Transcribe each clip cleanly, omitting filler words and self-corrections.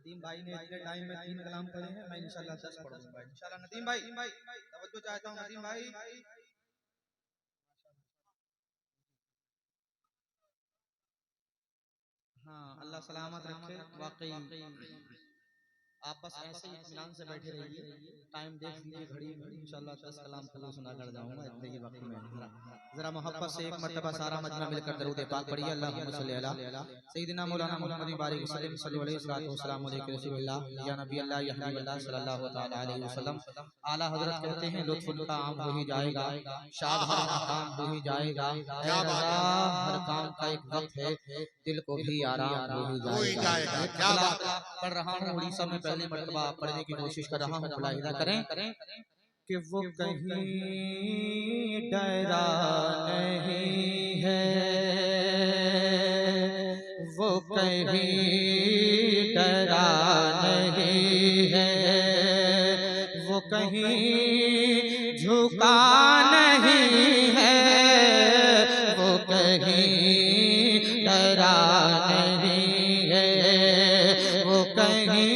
नदीम भाई ने इतने टाइम में 3 कलाम पढ़े हैं, मैं इंशाल्लाह 10 पढ़ दूंगा इंशाल्लाह। नदीम भाई तवज्जो चाहता हूँ नदीम भाई। हाँ अल्लाह सलामत रखे। वाकई आप बस ऐसे ही इत्मीनान से बैठे रहिए, टाइम देख लीजिए घड़ी में, इंशाल्लाह 10 कलाम फजल सुना कर जाऊंगा इतने ही वक्त में। जरा मोहब्बत से एक मर्तबा सारा मजमा मिलकर दरूद पाक पढ़िए, अल्लाहुम्मा सल्ली अला सय्यिदिना मौलाना मुहम्मद बारिक वसल्लम सल्लल्लाहु अलैहि वसल्लम या नबी अल्लाह या हबीब अल्लाह सल्लल्लाहु तआला अलैहि वसल्लम। आला हजरत कहते हैं लुत्फ का आम हो ही जाएगा, शाद हर काम हो ही जाएगा, ऐ रज़ा हर काम का एक वक्त है, दिल को भी आराम हो ही जाएगा। क्या बात पढ़ रहा हूँ उड़ीसा में, पहली मर्तबा पढ़ने की कोशिश कर रहा हूँ, मुलाहिजा करें कि वो कहीं डरा नहीं है, वो कहीं डरा नहीं है, वो कहीं झुका नहीं है, वो कहीं डरा नहीं है, वो कहीं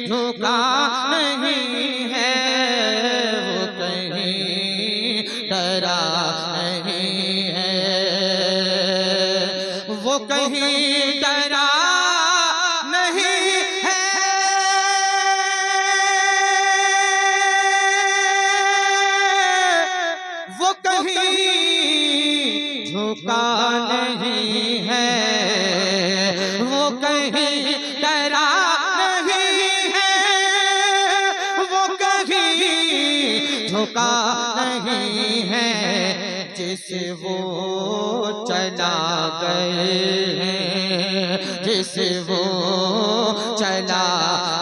झुका नहीं है, वो कहीं डरा नहीं है, वो कहीं डरा नहीं है, वो कहीं झुका नहीं है, वो कहीं डरा नहीं है, वो कहीं झुका नहीं है, जिसे वो चला गए हैं, जिसे वो चला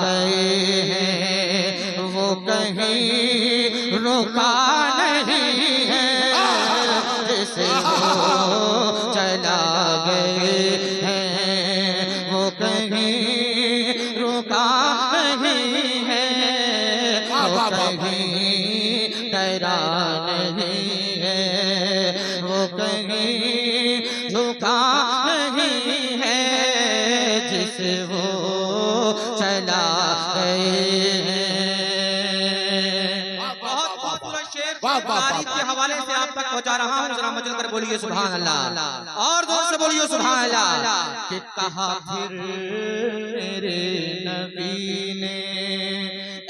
गए हैं, वो कहीं रुका नहीं है, जिसे वो चला गए हैं, वो कहीं रुका नहीं है, वो कहीं डरा नहीं है, वो कहीं झुका नहीं है, जिसे वो चला गए हैं। बहुत पूरा शेर तारीख के हवाले से आप तक पहुंचा रहा हूँ, जरा मचल कर बोलिए सुभान अल्लाह, और जोर से बोलिए सुभान अल्लाह। कि कहा फिर मेरे नबी ने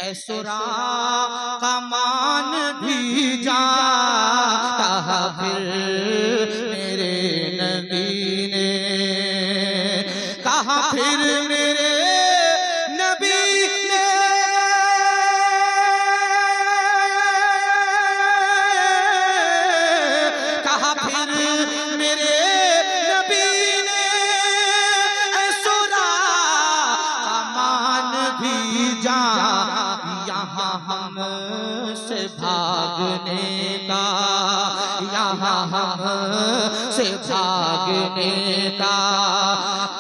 ऐसुरा कमान भी जा, कहा फिर मेरे नबी ने, कहा फिर मेरे नबी ने, कहा फिर मेरे नबी ने ऐसुरा कमान भी जा, यहाँ हमसे भागने का, यहाँ हमसे भागने का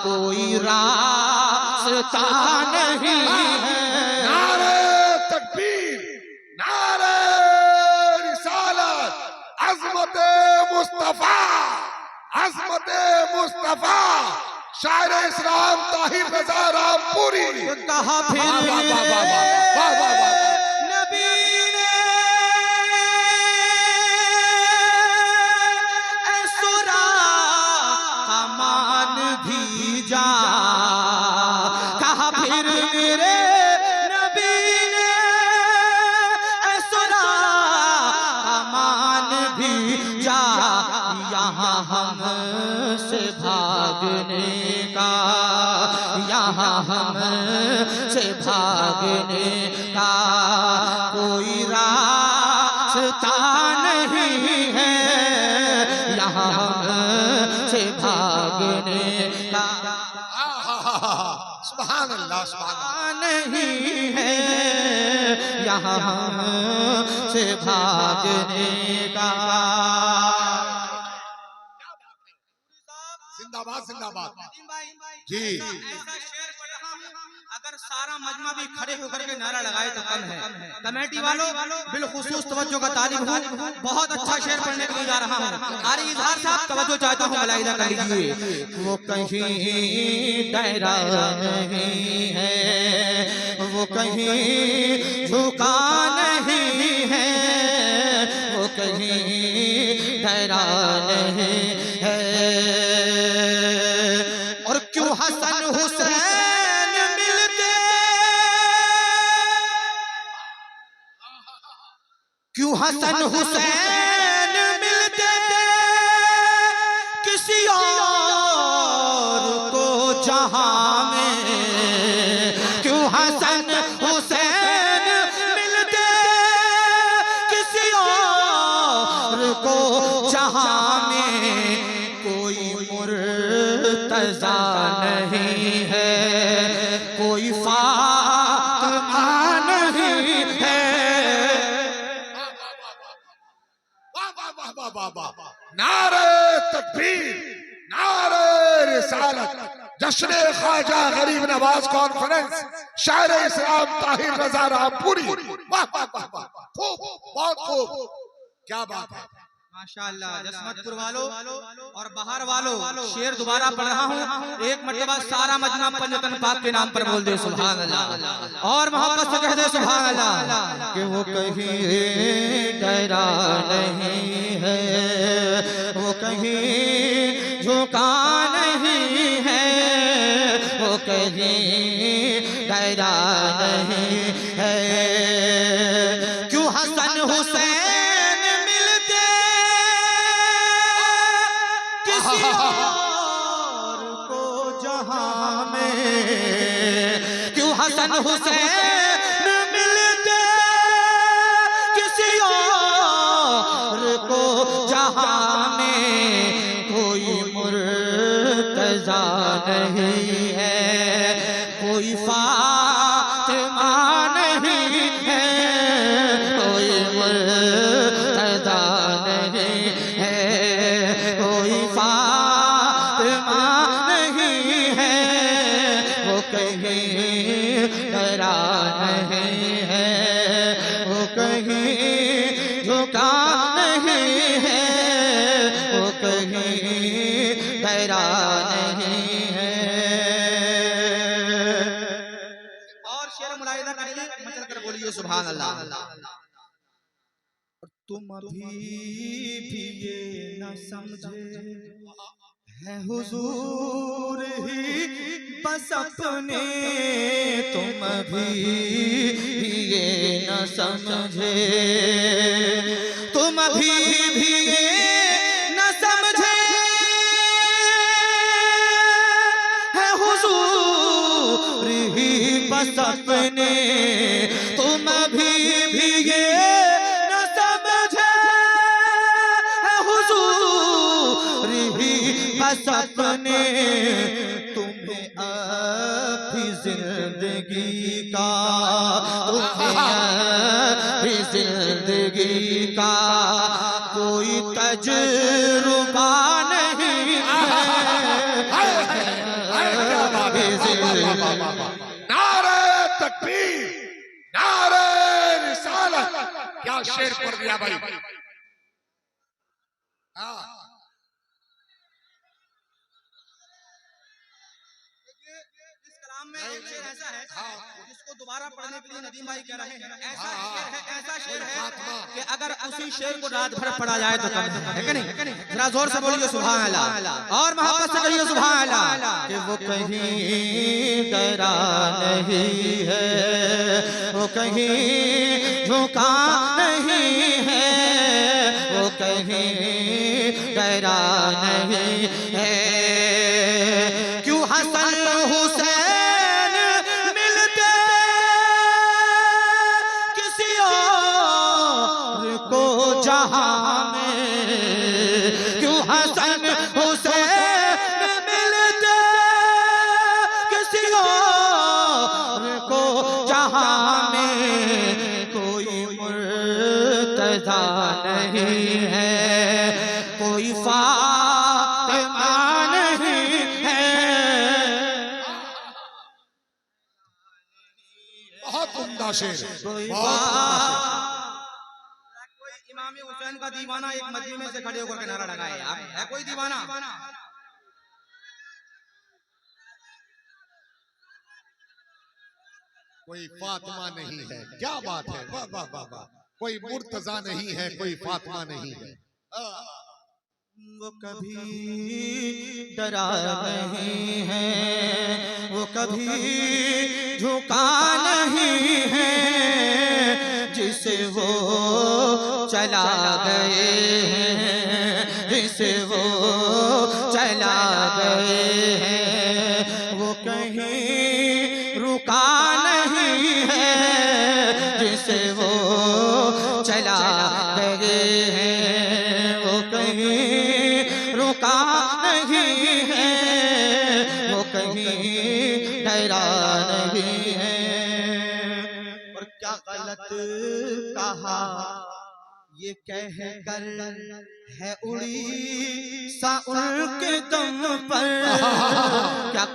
कोई रास्ता नहीं है। नारे तकबीर, नारे रिसालत, अज़मत मुस्तफा, अज़मत मुस्तफा, शायर इस्लाम ताहिर रज़ा रामपुरी। कहा फिर नबी ने ऐसुरा कमान भी जा, कहा फिर मेरे नबी ने ऐसुरा कमान भी जा, यहाँ हमसे भागने का, यहाँ हमसे भागने का कोई रास्ता नहीं है, यहाँ हमसे भागने का सुभान अल्लाह, सुभान नहीं है, यहाँ हमसे भागने का। जिंदाबाद जिंदाबाद जी। ऐसा शेर पढ़ रहा हूँ, अगर सारा मजमा भी खड़े होकर के नारा लगाए तो कम है। कमेटी वालों बिलखुसूस तवज्जो का तालिब हूँ, बहुत अच्छा शेर पढ़ने के लिए जा रहा हूँ। आरी इजहार साहब तवज्जो चाहता हूँ, मुलाहिजा कर लीजिए। वो कहीं डरा नहीं है, वो कहीं झुका नहीं है, वो कहीं ठहरा नहीं है। और क्यों हसन हुसैन मिलते, क्यों हसन हुसैन मिलते किसी और को जहां में, क्यों हसन हुसैन मिलते किसी और को जहां में, कोई मुर्तजा नहीं है, कोई फातिमा नहीं है। नारे तकबीर, नारे रिसालत, जश्न ख्वाजा गरीब नवाज कॉन्फ्रेंस, शायर इस्लाम ताहिर रजा रामपुरी। वाह वाह वाह वाह, खूब, बहुत खूब, क्या बात है माशाअल्लाह। जसमतपुर वालों और बाहर वालों, शेर दोबारा पढ़ रहा हूँ, एक मर्तबा सारा मजमा पंजतन पाक के नाम पर बोल दे सुभान अल्लाह, और मोहब्बत से कह दे सुभान अल्लाह। कि वो कहीं डरा नहीं है, वो कहीं झुका नहीं है, वो कहीं डरा नहीं है। क्यों हसन हुसैन मिलते किसी और को जहां में, क्यों हसन हुसैन मिलते किसी और को जहां में, कोई मुर्तजा नहीं है, कोई फातिमा नहीं है, कोई मुर्तजा नहीं है, कोई फातिमा नहीं है, वो कहीं डरा नहीं है, वो कहीं झुका नहीं है, वो कहीं डरा नहीं है। और शेर मुलाहिदा करिए, मचल कर बोलिए सुभान अल्लाह। तुम अभी भी ये न समझे है हुजूर ही बस अपने, तुम अभी भी ये न समझे, तुम अभी भी ये न समझे है हुजूर ही बस अपने, तुम अभी भी ये बस अपने, तुम्हें अभी जिंदगी का, तुम्हें अभी जिंदगी का कोई तजुर्बा नहीं है। नारे तकबीर, नारे रिसालत, क्या शेर पढ़ दिया भाई। में एक शेर ऐसा है जिसको दोबारा पढ़ने के लिए नदीम भाई कह रहे हैं, ऐसा शेर है, ऐसा शेर है कि अगर उसी शेर को रात भर पढ़ा जाए तो कम है कि नहीं। जरा जोर से बोलिए सुभान अल्लाह, और मोहब्बत से कहिए सुभान अल्लाह। कि वो कहीं डरा नहीं है, वो कहीं झुका नहीं है, वो कहीं डरा नहीं है। क्यों हसन हुसैन मिलते किसी और को जहां में, क्यों हसन हुसैन मिलते किसी और को जहां में, कोई मुर्तजा नहीं है, कोई फातिमा नहीं है। बहुत उम्दा शेर, कोई इमाम हुसैन का दीवाना एक मजमे में से खड़े होकर के नारा लगाए, आप है कोई दीवाना? कोई फातिमा नहीं है। क्या बात है, वाह वाह वाह वाह। कोई मुर्तजा नहीं है, कोई फातिमा नहीं है। वो कभी डरा नहीं है, वो कभी झुका नहीं है, जिसे वो चला गए हैं, जिसे वो चला गए हैं, वो कहीं रुका नहीं है, जिसे वो चला गए हैं, वो कहीं रुका नहीं है, वो कहीं डरा नहीं है। और क्या गलत कहा ये कह कर है उड़ी सा उनके दम पर, क्या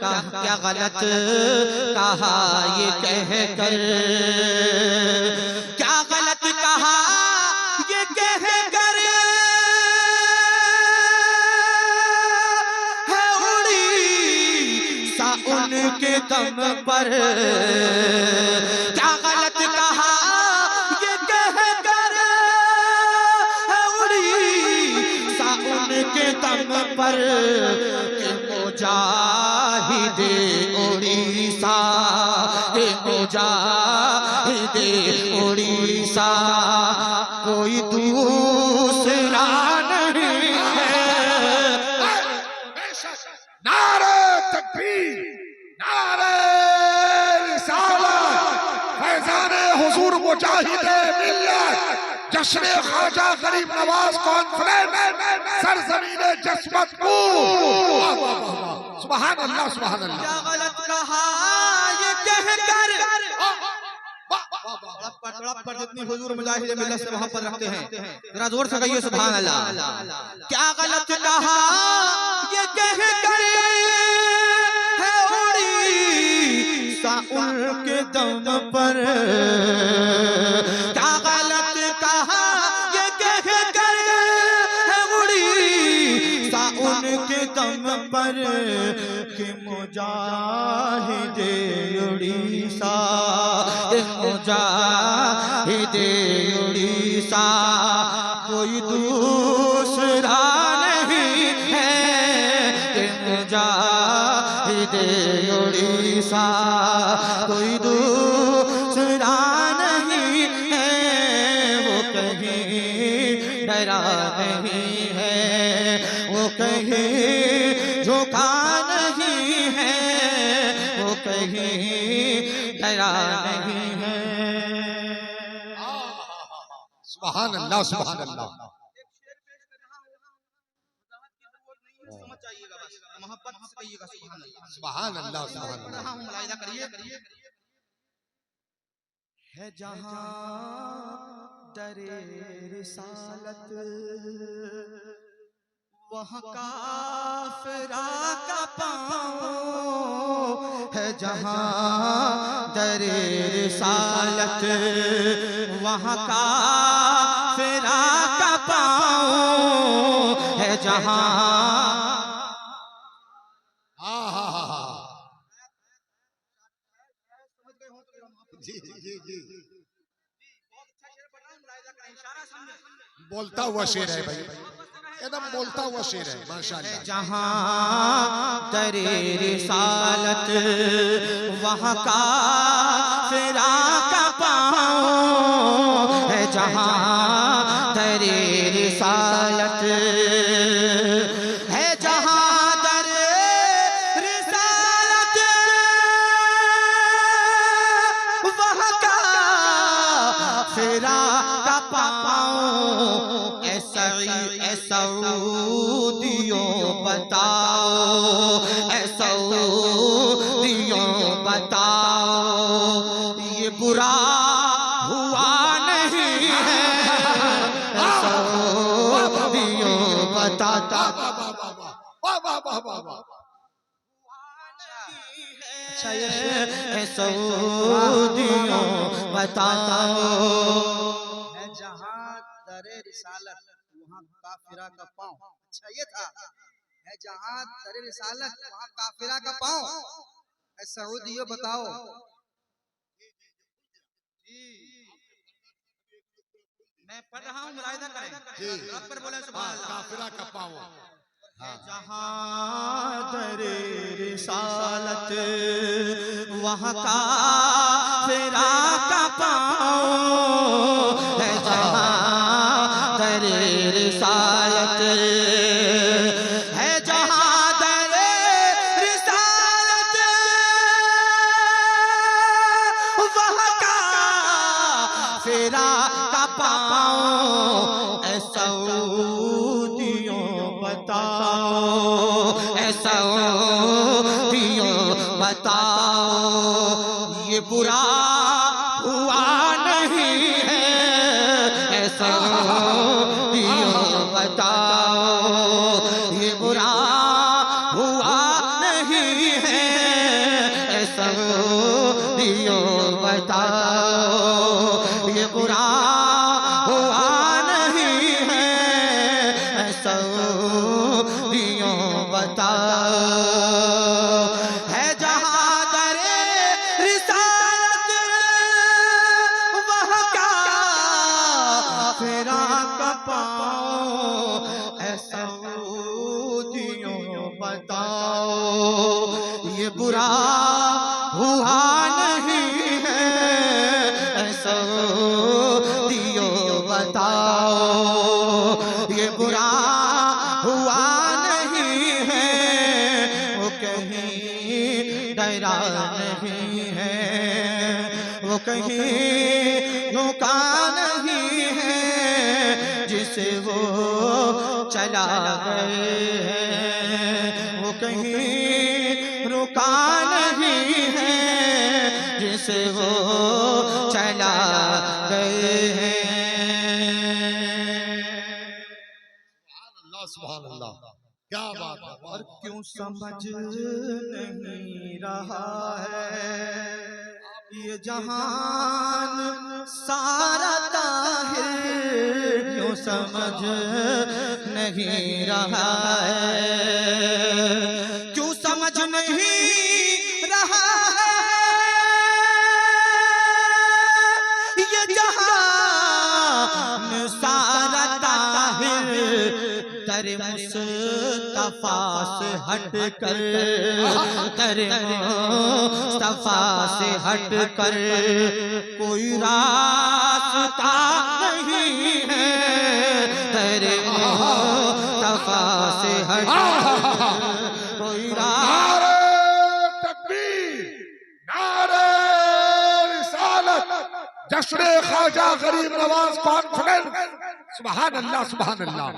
गलत कहा ये कह कर, क्या गलत कहा ये कह कर है उड़ी सा उनके दम पर, क्या गलत कहा ये कह कर है उड़ी सा उनके दम पर, कि मुजाहिदे उड़ीसा, कि मुजाहिदे उड़ीसा कोई दूसरा नहीं है। नारे तकबीर, नारे रिसालत, फैज़ाने हुजूर मुजाहिदे मिल्लत, जश्न ख्वाजा गरीब नवाज कॉन्फ्रेंस, सरजमीने जसमतपुर। सुभान अल्लाह, सुभान अल्लाह। क्या गलत कहा ये कह कर, पर जितनी हुजूर मुजाहिद मिल्लत से मोहब्बत रखते हैं जरा जोर से कहिए सुभान अल्लाह। क्या गलत कहा ये कह कर है उड़ी सा उनके दम पर, क्या गलत कहा ये कह कर है उड़ी सा उनके दम पर, कि मुजाहिदे उड़ीसा, मुजाहिदे उड़ीसा कोई दूसरा नहीं है, कि मुजाहिदे उड़ीसा कोई दूसरा नहीं है, वो कहीं डरा नहीं है, वो कहीं झुका नहीं है, वो कहीं डरा नहीं है। सुभान अल्लाह, सुभान अल्लाह। समझ जाइएगा बस, मोहब्बत से कहिएगा सुभान अल्लाह। सुभान अल्लाह, सुभान अल्लाह। मुलाहिजा करिए, है जहां दरे रिसालत वहाँ काफिरा का पाँव, है जहाँ दरे रिसालत वहाँ काफिरा का पाँव, है जहाँ बोलता हुआ शेर है भाई, एकदम बोलता हुआ शेर है माशाअल्लाह। जहाँ दरे रिसालत वहाँ काफिरा का पाँव, है जहाँ दरे रिसालत, है जहाँ दरे रिसालत वहाँ काफिरा का पाँव, सऊदियों बताओ, सऊदियों बताओ ये बुरा हुआ नहीं है, सऊदियों बताता। अच्छा ये सऊदियों बताओ, है जहाँ दरे रिसालत वहाँ काफिरा का पाँव। अच्छा ये था, है जहाँ दरे रिसालत वहाँ काफिरा का पाँव, सऊदियों बताओ मैं पढ़ रहा हूँ, मुलाहिदा करें जी। रब पर बोले सुभान अल्लाह। काफिरा का पाओ। जहाँ दरे रिसालत वहाँ काफिरा का पाँव है, जहाँ दरे रिसालत है, जहाँ दरे रिसालत वहाँ काफिरा का पाँव। ऐसा बताओ, ऐसा बताओ, ये बुरा हुआ नहीं है, ऐसा बताओ, ये बुरा हुआ नहीं है, ऐसा बताओ, ये बुरा हुआ नहीं है, ऐसा बताओ। है जहाँ दरे रिसालत वहाँ काफिरा का पाँव, ऐसा बताओ, ये बुरा हुआ नहीं है, ऐसा बताओ, ये बुरा हुआ नहीं है, वो कहीं डरा नहीं है, वो कहीं रुका नहीं है, जिसे वो चला गए हैं, वो कहीं रुका नहीं है, जिसे वो चला गए हैं। सुभान अल्लाह, क्या बात है। और क्यों समझ नहीं रहा है ये जहान सारा ताहिर, क्यों समझ नहीं रहा है, क्यों समझ नहीं रहा है ये जहान सारा ताहिर, दर मुस्तफा से हट कर, दर मुस्तफा से हट कर कोई रास्ता नहीं है, दर मुस्तफा से हट कर कोई नारे तकबीर, नारे रिसालत, जश्न ख्वाजा गरीब नवाज कॉन्फ्रेंस। सुभान अल्लाह, सुभान अल्लाह।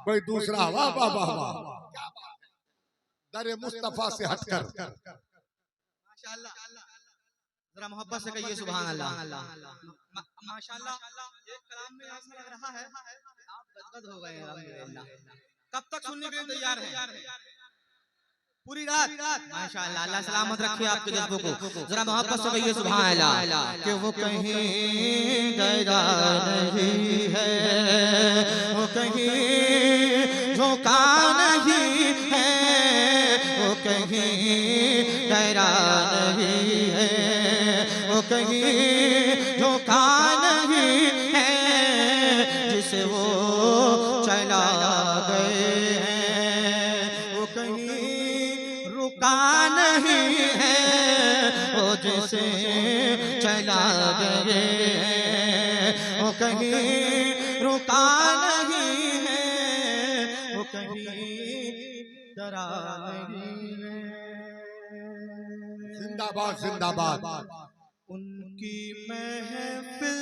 कोई दूसरा, वाह वाह वाह वाह, दर मुस्तफा से हटकर। माशाअल्लाह, जरा मोहब्बत से कहिए सुभान अल्लाह। माशाअल्लाह, एक कलाम में ऐसा लग रहा है आप गदगद हो गए हैं। अल्हम्दुलिल्लाह, कब तक सुनने के लिए तैयार हैं? पूरी रात। माशाअल्लाह, अल्लाह सलामत रखे आपके जज्बों को। जरा मोहब्बत से कहिए सुभान अल्लाह। कि वो कहीं डरा नहीं है, वो कहीं झुका नहीं है, वो कहीं डरा नहीं है, वो कहीं झुका नहीं है, जिसे वो चला गए हैं, वो कहीं रुका नहीं है, वो जिसे चला गए हैं, वो कहीं रुका नहीं है, वो कहीं डरा नहीं है। जिंदाबाद, जिंदाबाद। उनकी महफिल